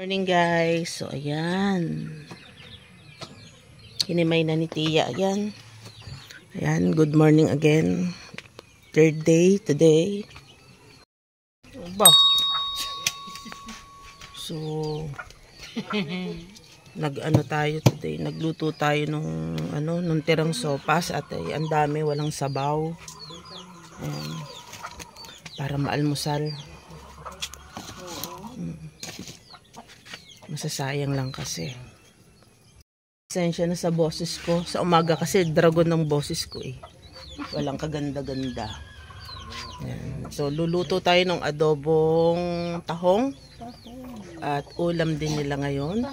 Morning guys. So ayan. Hinimay na ni Tia. Ayan. Ayan. Good morning again. Third day today. Ba. So nag-ano tayo today. Nagluto tayo nung tirang sopas at ang dami walang sabaw. Ayan. Para maalmusal. Masasayang lang kasi. Pasensya na sa boses ko. Sa umaga kasi dragon ng boses ko eh. Walang kaganda-ganda. Yan. So luluto tayo ng adobong tahong. At ulam din nila ngayon.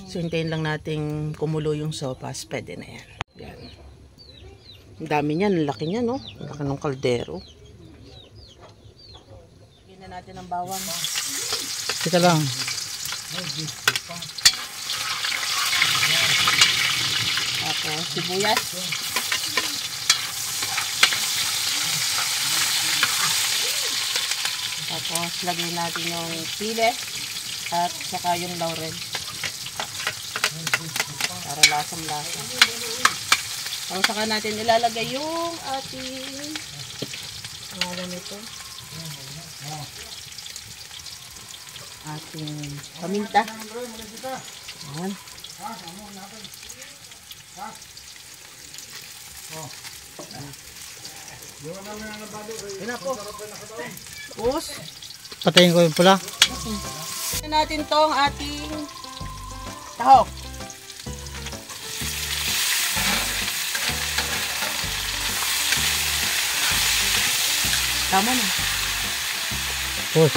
So hintayin lang nating kumulo yung sopas. Pwede na yan. Yan. Ang dami niyan. Ang laki niya no. Ang laki ng kaldero. Lagyan na natin ang bawang. Teka lang. Tapos sibuyas. Tapos lagyan natin yung sili at saka yung laurel. Para lasang-lasa. Tapos saka natin ilalagay yung ating nito. Ating paminta. Ayan. Yan po. Tapos Patayin ko yung pula. Ito natin tong ating tahok. Tama na. Push.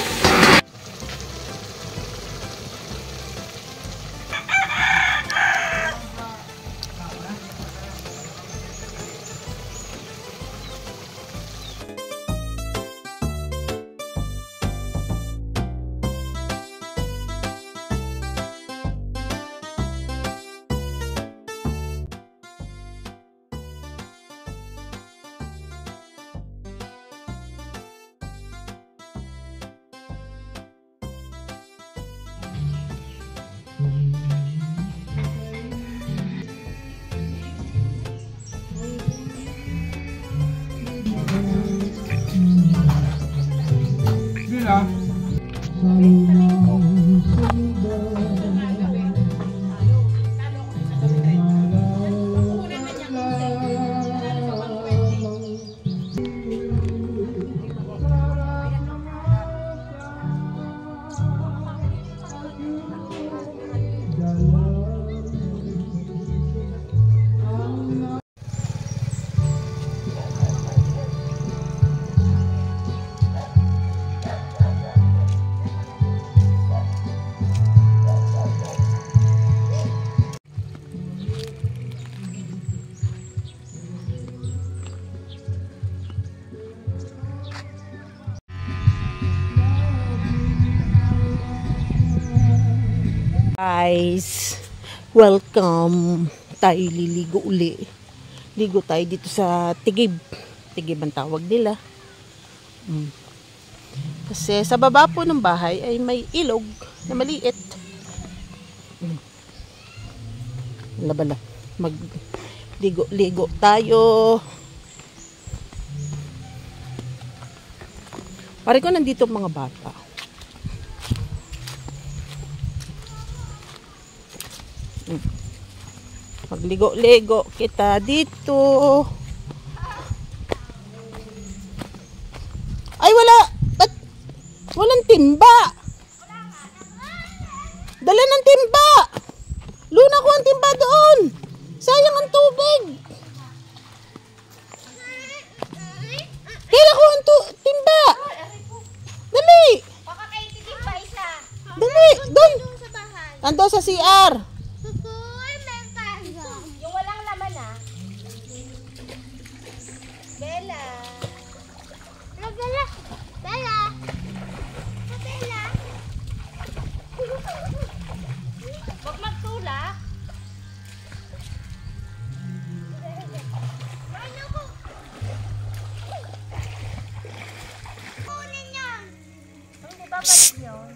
Guys, welcome. Tayo liligo uli. Ligo tayo dito sa Tigib. Tigib ang tawag nila. Kasi sa baba po ng bahay ay may ilog na maliit. Labala. Magligo-ligo tayo. Pare ko nandito mga bata. Magligo-ligo kita dito. Ay wala. Ba't walang timba? Dala ng timba. Luna ko ang timba doon. Sayang ang tubig. Kailan ko ang timba. Dali. Dali. Doon. Ando sa CR. Bella. Bella. Bella. Bella. Wag magtulak. Ano ko? Kunin yan. Ang babalik yun.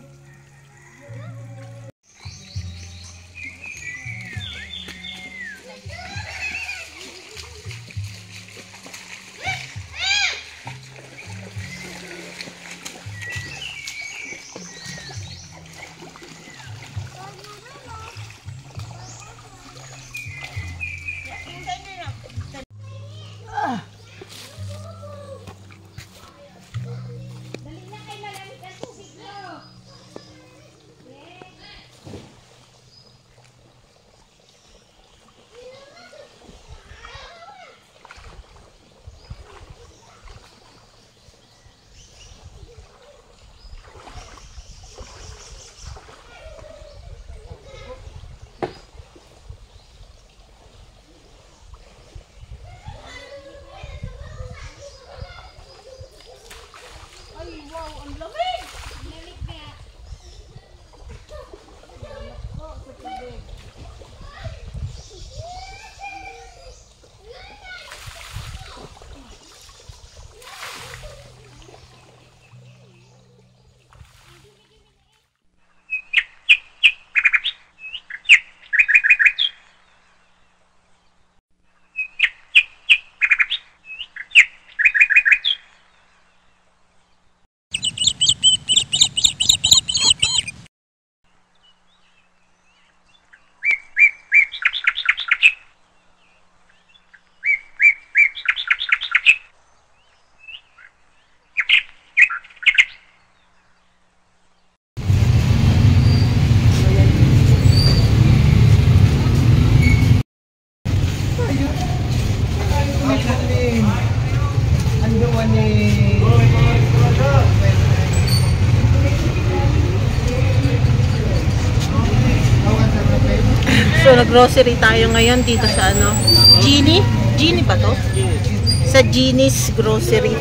So, nag-grocery tayo ngayon dito sa ano? Genie? Genie ba to? Sa Genie's Grocery.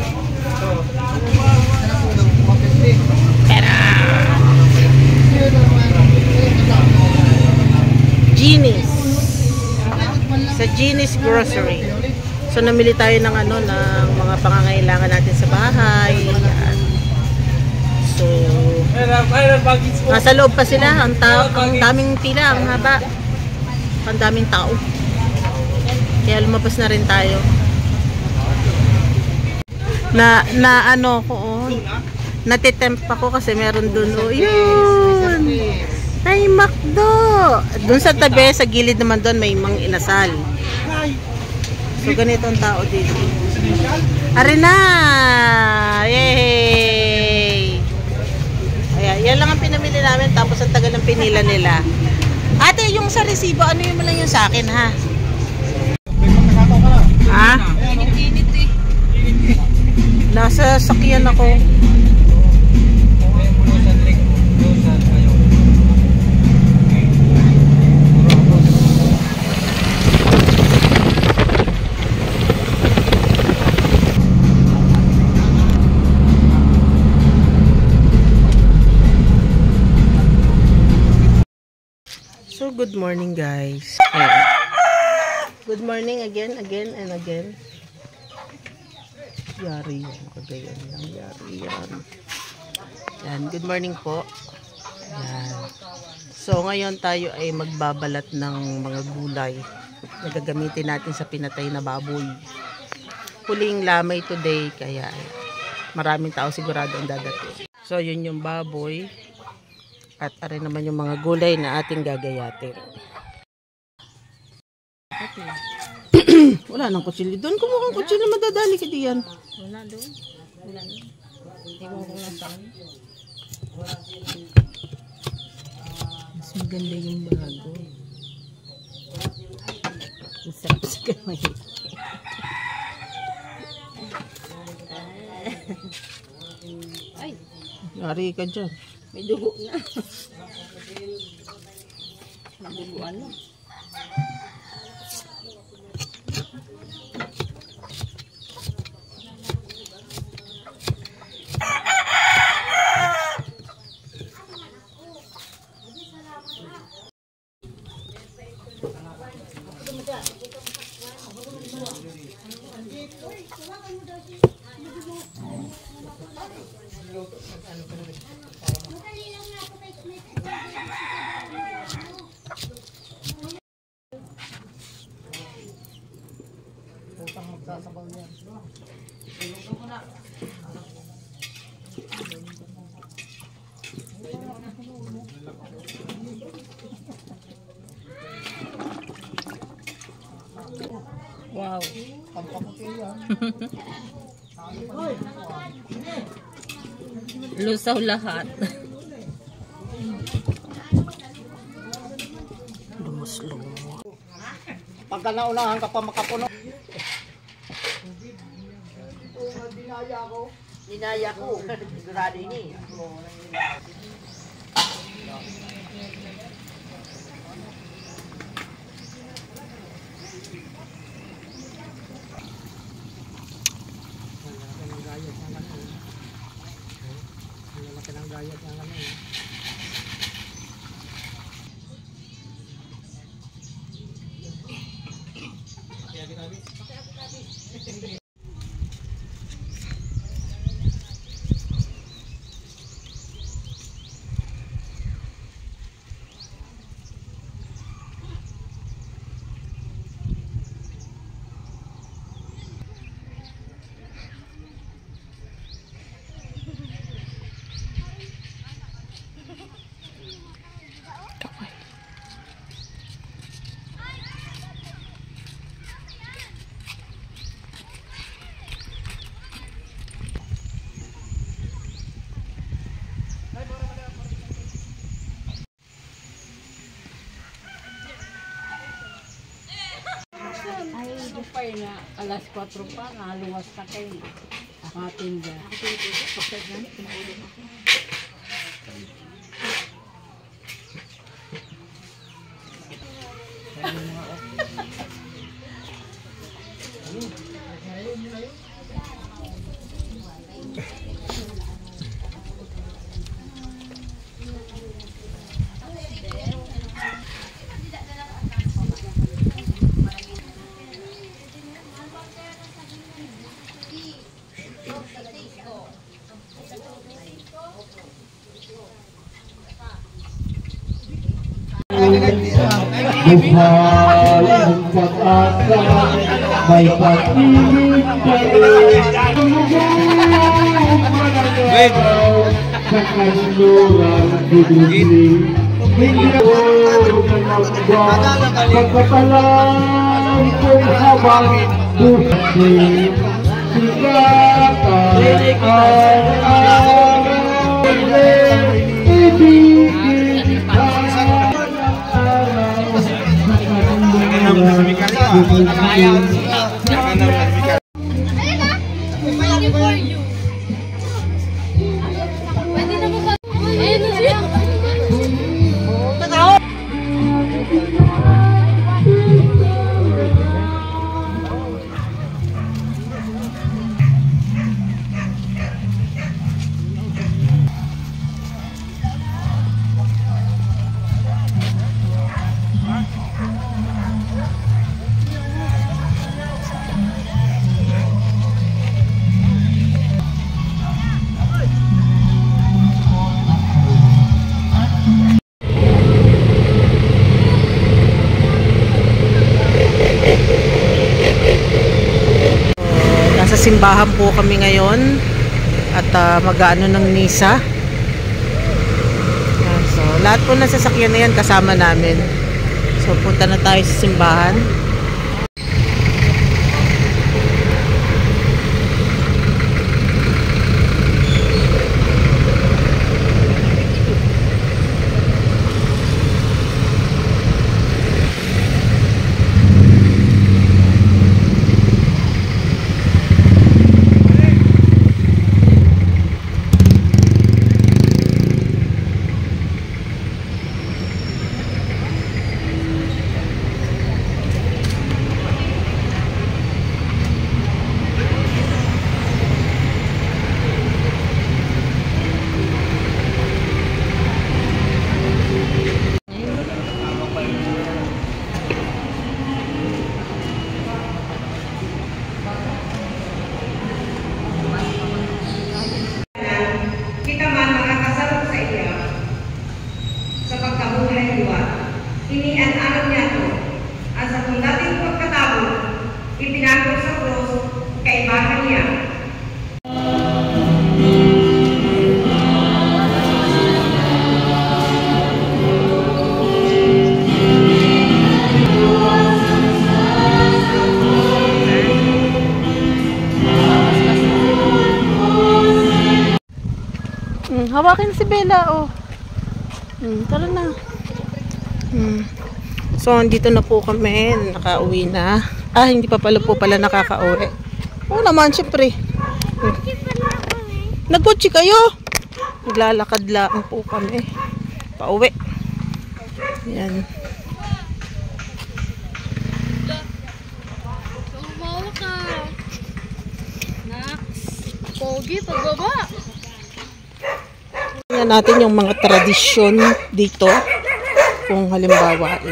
Pera! Genie's. Sa Genie's Grocery. So, namili tayo ng ano, ng mga pangangailangan natin sa bahay. Yan. So, nasa loob pa sila. Ang daming pila, ang haba. Ang daming tao. Kaya lumabas na rin tayo. Na ano ko, oh. Natitempt ako kasi meron dun. Oh, yun! Ay, McDo! Dun sa tabi, sa gilid naman dun, may mang inasal. So, ganito ang tao dito. Arena! Yay! Ayan, yan lang ang pinamili namin. Tapos ang tagal ng pinila nila. Ate, yung sa resibo, ano yung lang yung sa akin, ha? Ha? Init eh. Nasa sakyan ako. So, good morning guys. Good morning again and again. Yari yan. Kagayan lang. Yari yan. Yan. Good morning po. Yan. So, ngayon tayo ay magbabalat ng mga gulay na gagamitin natin sa pinatay na baboy. Huling lamay today, kaya maraming tao sigurado ang dadating. So, yun yung baboy. At arin naman yung mga gulay na ating gagayatin. Wala nang kutsilyo doon. Kung mukhang kutsilyo, madadali ka diyan. Wala doon. Wala na. Ewan ko lang saan. Mas maganda yung bago. Masarap sa kamay. Ay! Yari ka dyan. May dugo na. May duguan na. Wow. Lusaw lahat. Lumuslo. Pagka naunahan ka pa makapuno. Dinaya ko. Sigurado ini. Ay, nga alas 4 pa, naluwas na kayo. Nakatinda. Buhay ang pag-asa, may pag-ibig kami. Sa kanluran bibili, hindi ako nagwa. Pagkatalang ko'y habang buhay, sigatan ang araw. Ibigin ang araw. Pwede na mo ba? Ayun na siya. Nasa simbahan po kami ngayon at mag-aano ng misa. So, lahat po ng sasakyan na yan kasama namin. So, punta na tayo sa simbahan. Kita man makakasarap sa iya sa pagkabuhay liwat. Inian alam niya to, ang sa kung dating pagkatabo, ipinagod sa krus, kaibahan niya. Hawakin si Bella, oh. Tara na. So, andito na po kami. Nakauwi na. Hindi pa pala nakakauwi. Oo naman, syempre. Nagkotse kayo. Naglalakad lang po kami. Pauwi. Yan. Tumawa ka. Nax. Pogi, pagbaba. Tingnan natin yung mga tradisyon dito. Kung halimbawa,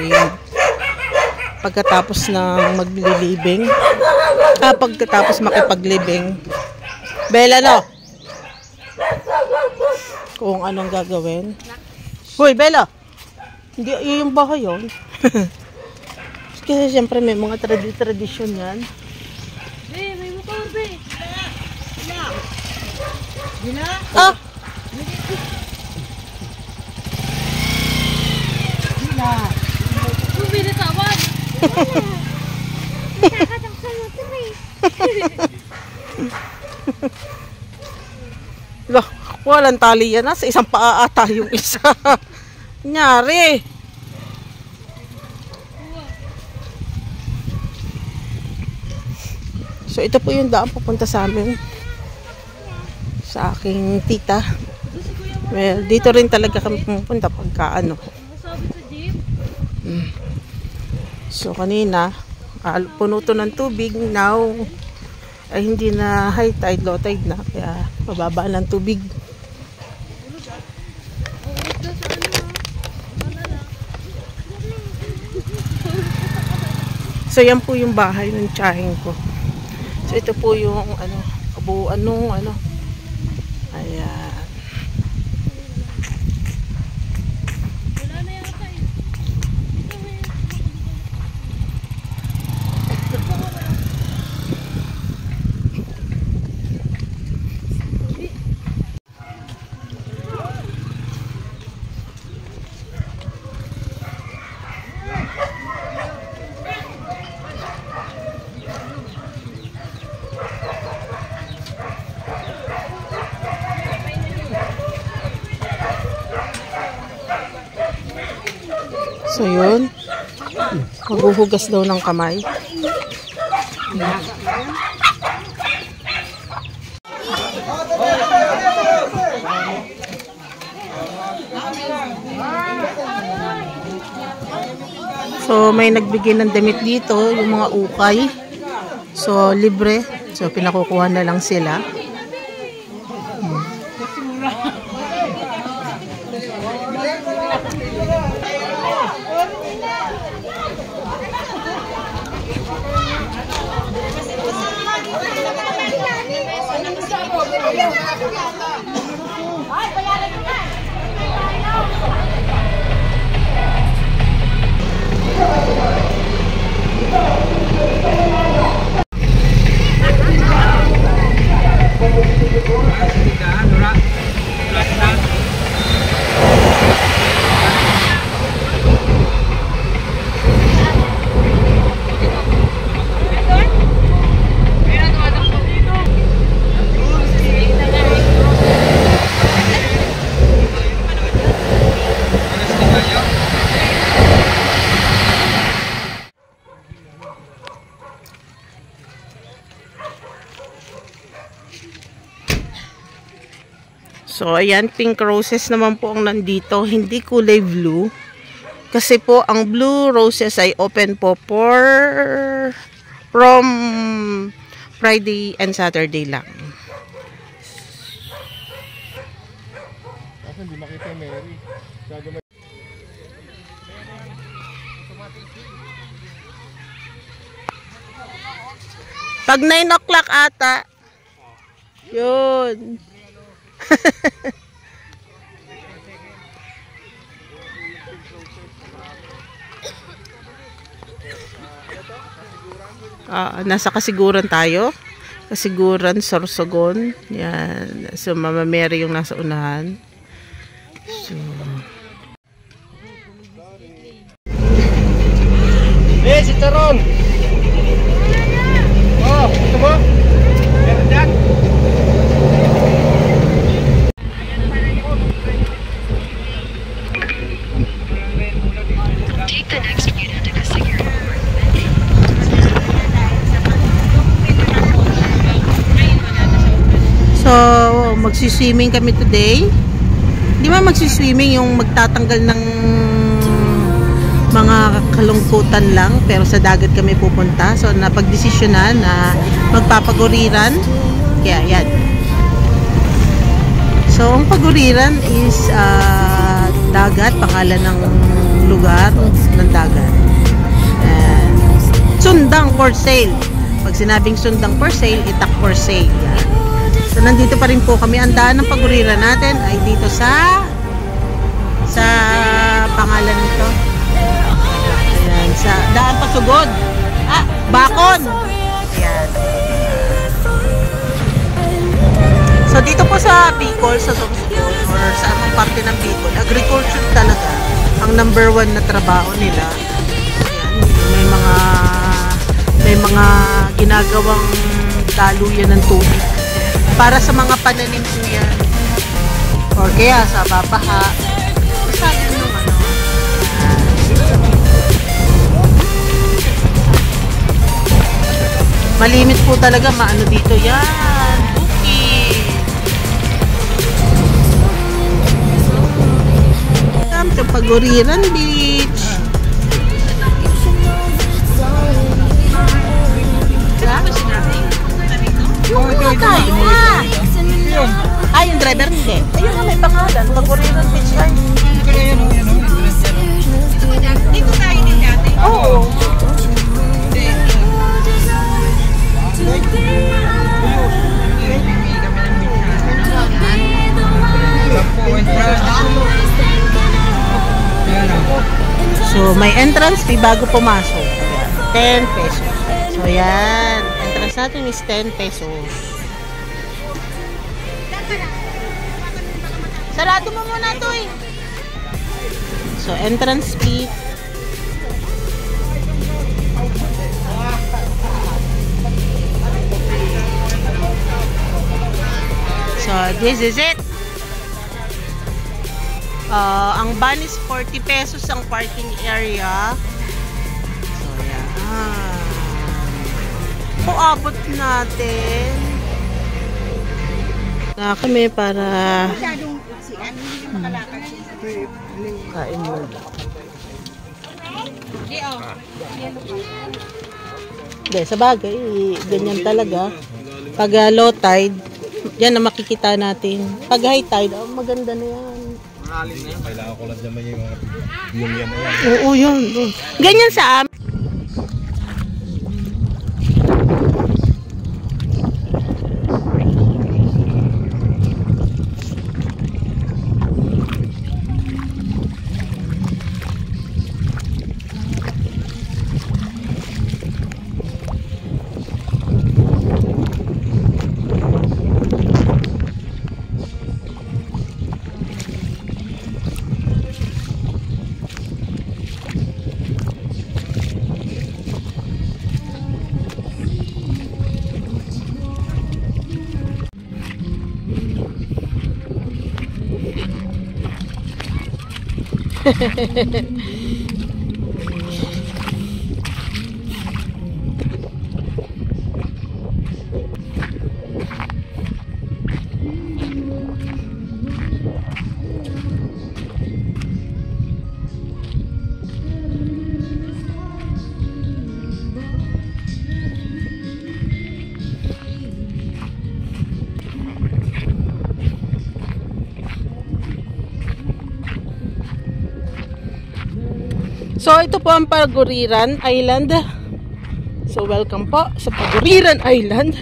pagkatapos ng maglilibing, pagkatapos makipaglibing, Bella, no? Kung anong gagawin. Hoy, Bella! Hindi, yung bahay yun. Kasi siyempre may mga tradisyon yan. May motor, be. Binitawan. Nakakataksan mo ito, eh. Walang tali yan, sa isang paa ata yung isa. Nyari. So ito po yung daan papunta sa amin. Sa aking tita. Well, dito rin talaga kami pumunta pagka ano. So kanina, puno to ng tubig. Now, ay hindi na high tide, low tide na. Kaya mababa ng tubig. So yan po yung bahay ng tiyahing ko. So ito po yung kabuuan nung ayan. So yun, maghuhugas daw ng kamay. So may nagbigay ng damit dito, yung mga ukay. So libre. So pinakukuha na lang sila. So, ayan, pink roses naman po ang nandito. Hindi kulay blue. Kasi po, ang blue roses ay open po from Friday and Saturday lang. Kasi hindi makita Mary. Pag 9 o'clock ata. Yun. Nasa Kasiguran tayo. Kasiguran, Sorsogon. Yan. So, Mama Mary yung nasa unahan. So, Si Taron! Oh, ito mo? Meron dyan? So, magsiswimming kami today. Di ba magsiswimming yung magtatanggal ng mga kalungkutan lang, pero sa dagat kami pupunta. So, napagdesisyonan na magpapaguriran. Kaya, yan. So, ang paguriran is dagat, pangalan ng lugar ng dagat. And, Sundang for sale. Pag sinabing Sundang for sale, itak for sale. Yan. So, nandito pa rin po kami. Ang daan ng paguriran natin ay dito sa pangalan nito. Ayan, sa daan Pasugod. Bakon. Ayan. So, dito po sa Bicol, sa Sorsogon, or sa amang parte ng Bicol, agriculture talaga ang number 1 na trabaho nila. Ayan, may mga ginagawang daluyan ng tubig para sa mga pananim po yan, or kaya sa babaha. Basta yun yung ano. Malimit po talaga, maano dito yan, bukid. Sa Paguriran Beach. Yung tayo nga. Yung driver hindi. Ayun nga, may pangalan. Paguriran Beach ay. Dito tayo din dati? Oo. So, may entrance fee bago pumasok. 10 pesos. So, yan. Entrance natin is 10 pesos. Sarado mo muna ito eh. So, entrance fee. So, this is it. Ang ban is 40 pesos ang parking area. So, yan. Abot natin. Kami para kain mo. Hindi, sa bagay, ganyan talaga. Pag low tide, yan na makikita natin. Pag high tide, maganda na yan. Kailangan ko lang naman yung view yan. Oo, yun. Ganyan sa amin. So, ito po ang Paguriran Island. So, welcome po sa Paguriran Island.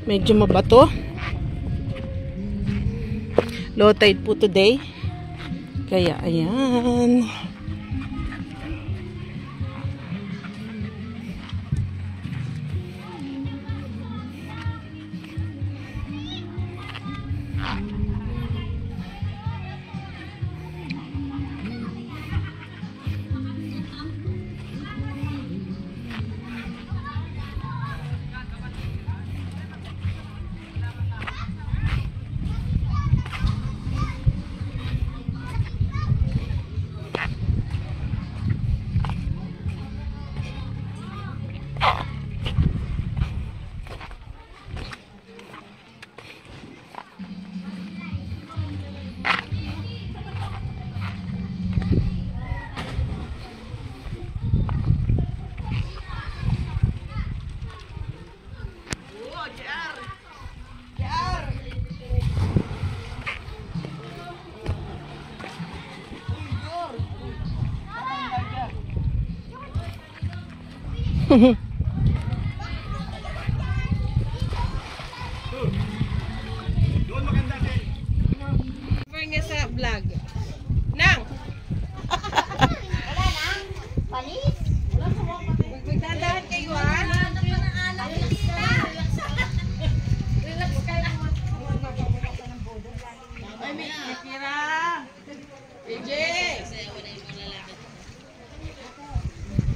Medyo mabato. Low tide po today. Kaya, ayan. Nga sa vlog. Nang! Wala na? Palis? Magdadahan kayo ha? Relax kayo. Ay, may pira. AJ!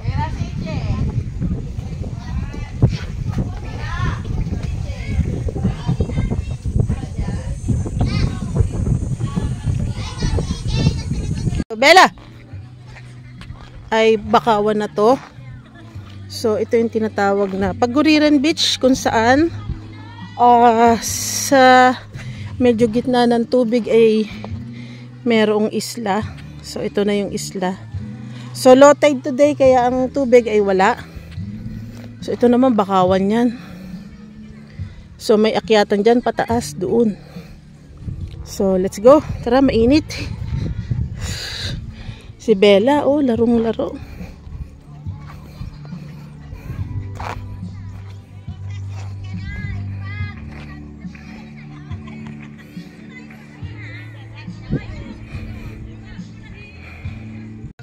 Pira si AJ. Bella! Ay bakawan na to. So, ito yung tinatawag na Paguriran Beach kung saan sa medyo gitna ng tubig ay merong isla. So, ito na yung isla. So, low tide today kaya ang tubig ay wala. So, ito naman bakawan yan. So, may akyatan dyan pataas doon. So, let's go. Tara, mainit. Si Bella, oh, larong-laro.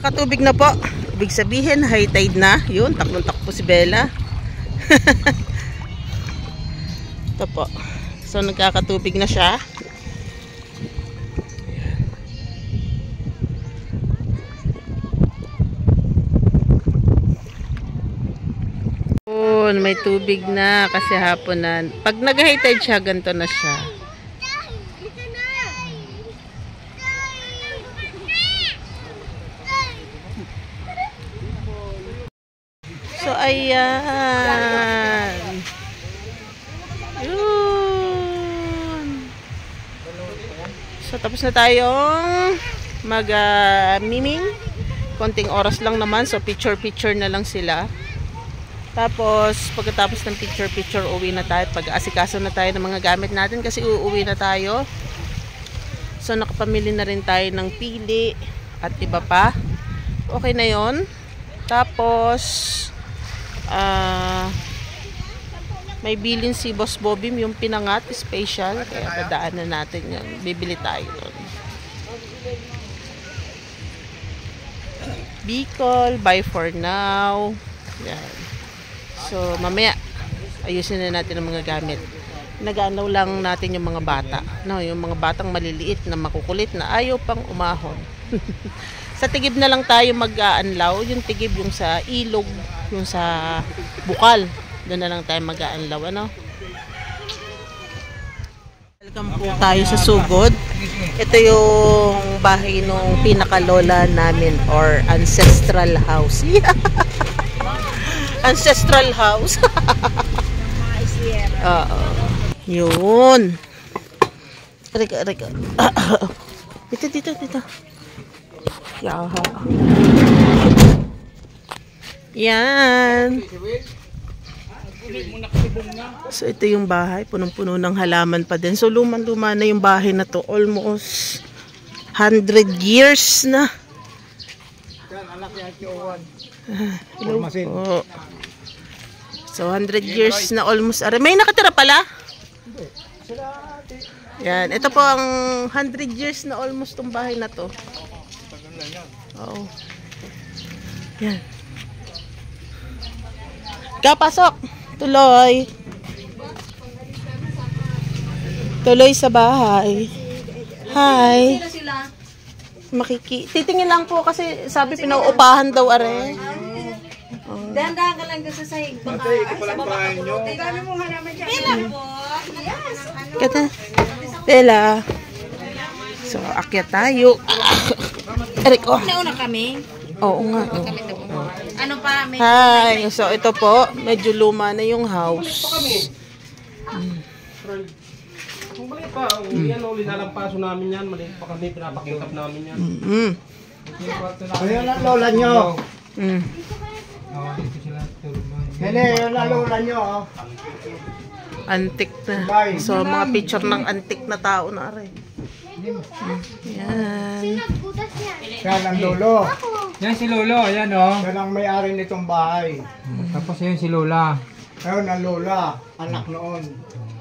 Katubig na po. Ibig sabihin, high tide na. Yun, taklong-takpo si Bella. Ito po. So, nagkakatubig na siya. May tubig na kasi hapon na. Pag nag-high tide siya, ganito na siya. ayan. Yun. So, tapos na tayong mag-miming. Konting oras lang naman. So, picture-picture na lang sila. Tapos, pagkatapos ng picture-picture, uwi na tayo. Pag-asikaso na tayo ng mga gamit natin kasi uuwi na tayo. So, nakapamili na rin tayo ng pili at iba pa. Okay na yon. Tapos, may bilin si Boss Bobby, yung pinangat, special. Kaya dadaanan natin yun. Bibili tayo doon. Bicol, bye for now. Yan. So, mamaya, ayusin na natin ang mga gamit. Nag-aanaw lang natin yung mga bata. No, yung mga batang maliliit na makukulit na ayaw pang umahon. Sa tigib na lang tayo mag-aanlaw. Yung tigib yung sa ilog, yung sa bukal. Doon na lang tayo mag-aanlaw. Ano? Welcome po tayo sa Sugod. Ito yung bahay nung pinakalola namin or ancestral house. Ancestral house. Oo. Yun. Rika. Dito. Yaha. Yan. So, ito yung bahay. Punong-puno ng halaman pa din. So, luman-luma na yung bahay na to. Almost 100 years na. Hello po. So, 100 years na almost. May nakatira pala? Yan. Ito po ang 100 years na almost tong bahay na to. Oo. Yan. Kapasok. Tuloy. Tuloy sa bahay. Hi. Titingin lang po kasi sabi pinauupahan daw are. Dahan-dahan ka lang sa sahig. Baka sa baba. Dami mo halaman dyan. Pila po. Yes. Kata. Pela. So, akyat tayo. Eriko. Nauna kami. Oo nga. Ano pa? May Hi. So, ito po. Medyo luma na yung house. Kung maliit pa, yan o, linalampaso namin yan. Maliit pa kami, pinapakingkap namin yan. Ayun ang lola nyo. Hele, yun ang lola nyo. Antik na. So, mga picture ng antik na tao na aray. Yan. Yan ang lolo. Yan si Lolo, ayan o. Yan ang may-ari nitong bahay. Tapos yun si Lola. Ayun ang lola, anak noon.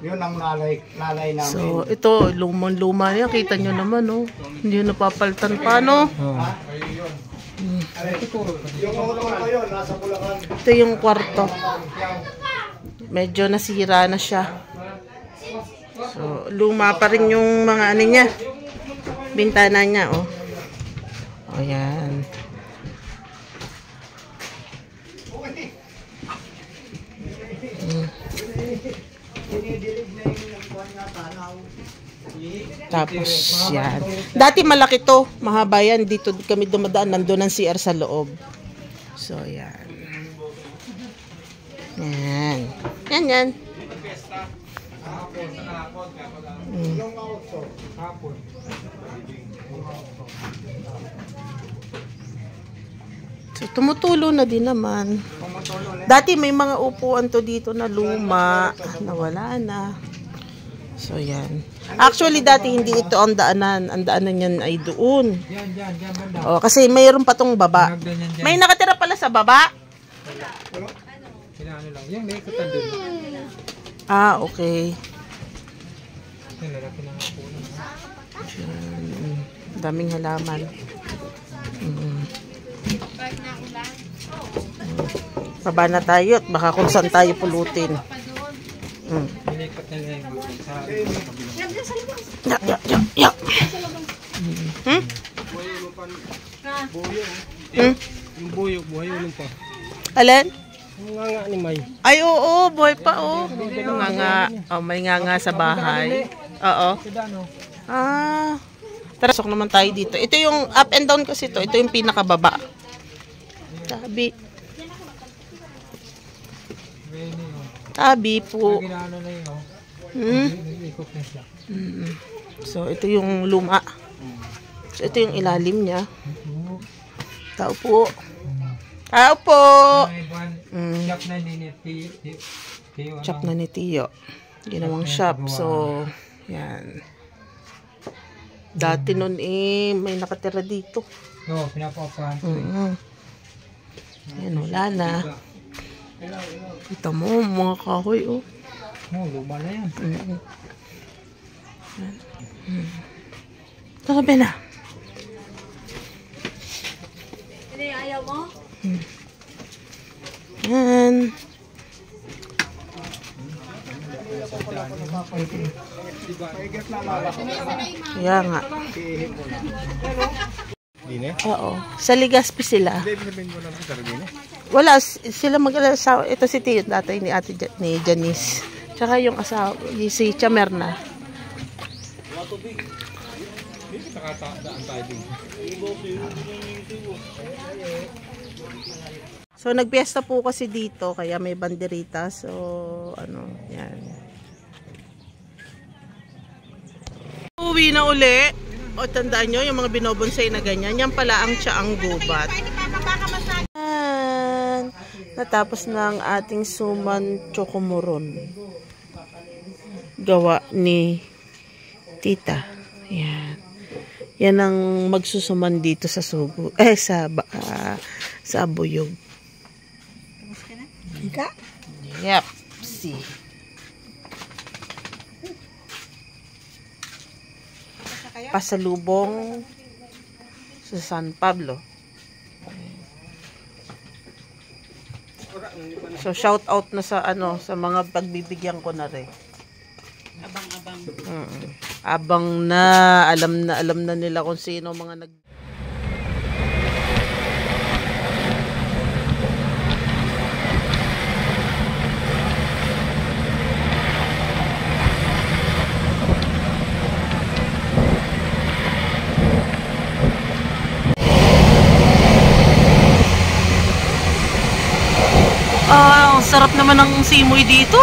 Yun ang nanay namin. So, ito, lumang-luma yan. Kita nyo naman, oh. Hindi yun napapalitan pa, no? Yung ulo ko yun, nasa Bulacan. Ito yung kwarto. Medyo nasira na siya. So, luma pa rin yung mga ano niya. Bintana niya, oh. O, yan. Tapos, yan. Dati malaki to. Mahaba yan. Dito kami dumadaan. Nandun ang CR sa loob. So, yan. Yan. Yan. So, tumutulo na din naman. Dati may mga upuan to dito na luma. Nawala na. So, yan. Actually, dati hindi ito ang daanan. Ang daanan yan ay doon. Yan, banda. Oh, kasi mayroon pa tong baba. May nakatira pala sa baba. Ano lang. Yan, may ikutan dun. Ah, okay. Yan, lalaki na nga po. Daming halaman. Baba na tayo at baka kung saan tayo pulutin. Nilikot na lang sa Ya. Yung buhay ulit pa. Alin? Yung nga ni May. Ay, oo, boy pa, oh. May nga sa bahay. Oo. Ah. Tara, sok naman tayo dito. Ito yung up and down kasi to. Ito yung pinakababa. Tabi. Tabi po. Ginaano na yun, oh. Hmm? Ikot na siya. So, ito yung luma. So, ito yung ilalim niya. Tao po. Tao po! Ay, buwan. Shop na ni Tiyo. Shop na ni Tiyo. Ginawang shop. So, yan. Dati nun may nakatira dito. No, pinapapahan ko eh. Yan, wala na. Kita mo, mga kahoy, oh. Oh, luma na yan. Kakabi na. Hindi, ayaw mo? Yan. Kaya nga. Oo. Sa Legazpi sila. Wala, sila mag-alasawa. Ito si Tiyo, tatay ni ate ni Janice. Tsaka yung asawa, si Chamerna. So, nagpiesta po kasi dito, kaya may banderita. So, ano, yan. Uwi na uli. O, tandaan nyo, yung mga binobonsay na ganyan. Yan pala ang tiyaang gubat. Yan. Natapos na ang ating suman chocomoron. Gawa ni Tita. Yan. Yan ang magsusuman dito sa sugo. Sa buyog. Yep. See. Pasalubong sa San Pablo. So shout out na sa sa mga pagbibigyan ko na rin. Abang-abang. Abang na alam na nila kung sino mga nag ang sarap naman ng simoy dito.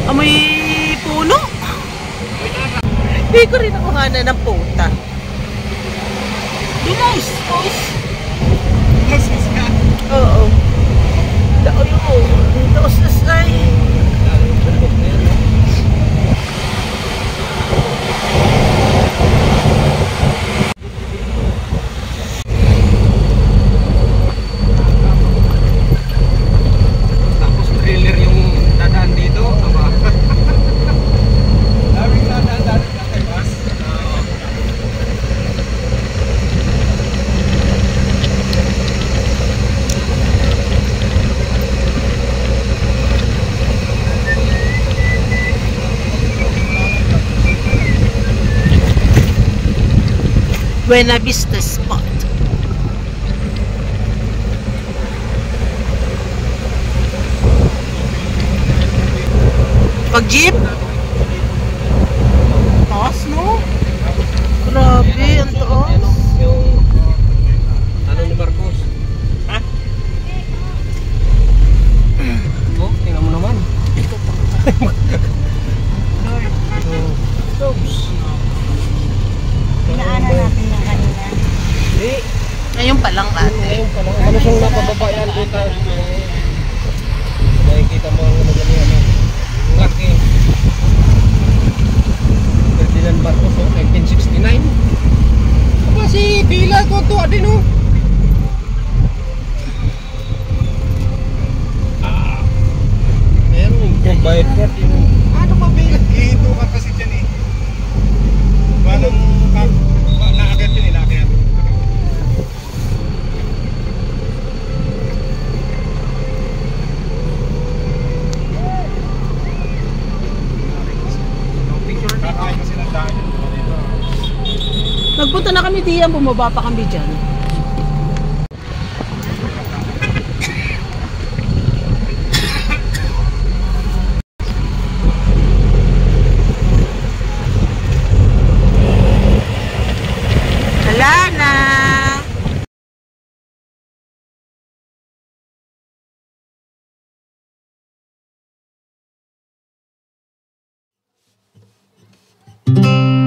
Amoy puno. Hindi ko rin ako nga na ng puta. Dumaus! Mas ka? Oo. Daos na say. Buena Vista spot. Pag jeep? Taas, no? Grabe, ang taas. Yung ano ni Marcos? Ha? Oh, tingnan mo naman. Pinaanan natin yung kanina. Hindi. Ngayon pa lang ate. Ngayon pa lang. Ano siyang napababa yan dito? Nakikita mo ang madali ano. Ang laki. Ferdinand Marcos, 1969. Aba si Pila ko tuwa din oh. Meron. Bayad ka din. Ano mabili? Ito ka kasi dyan eh. Walang naakyat yun eh, naakyat. Kakain kasi ng dahil dito. Nagpunta na kami diyan, bumaba pa kami dyan. Bye.